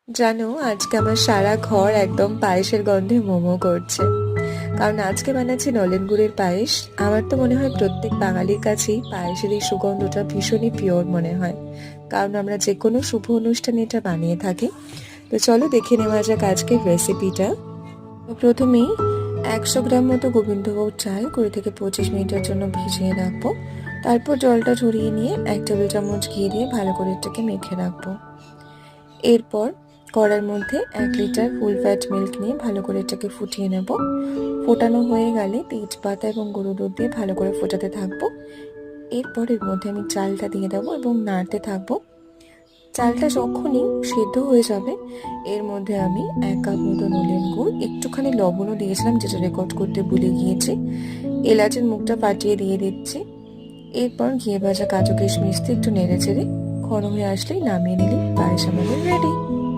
জানো, আজকে আমার সারা ঘর একদম পায়েসের গন্ধে মোমো করছে। কারণ আজকে বানাচ্ছি নলেন গুড়ের পায়েস। আমার তো মনে হয় প্রত্যেক বাঙালির কাছেই পায়েসের এই সুগন্ধটা ভীষণই পিওর মনে হয়, কারণ আমরা যে কোনো শুভ অনুষ্ঠানে এটা বানিয়ে থাকি। তো চলো দেখে নেওয়া যাক আজকের রেসিপিটা। তো প্রথমেই 100 গ্রাম মতো গোবিন্দভোগ চাল 20 থেকে 25 মিনিটের জন্য ভিজিয়ে রাখবো। তারপর জলটা ঝরিয়ে নিয়ে 1 টেবিল চামচ ঘি দিয়ে ভালো করে এটাকে মেখে রাখবো। এরপর কড়ার মধ্যে 1 লিটার ফুল ফ্যাট মিল্ক নিয়ে ভালো করে এটাকে ফুটিয়ে নেব। ফোটানো হয়ে গেলে তেজপাতা এবং গুঁড়ো দুধ দিয়ে ভালো করে ফোটাতে থাকবো। এরপর এর মধ্যে আমি চালটা দিয়ে দেবো এবং নাড়তে থাকবো। চালটা যখনই সেদ্ধ হয়ে যাবে, এর মধ্যে আমি 1 কাপ মতো নলেন গুড়, একটুখানি লবণও দিয়েছিলাম যেটা রেকর্ড করতে ভুলে গিয়েছি, এলাচের মুখটা ফাটিয়ে দিয়ে দিচ্ছি। এরপর ঘিয়ে ভাজা কাজু কিশমিশ দিয়ে একটু নেড়ে চেড়ে ঘন হয়ে আসলেই নামিয়ে নিলেই পায়েস আমাদের রেডি।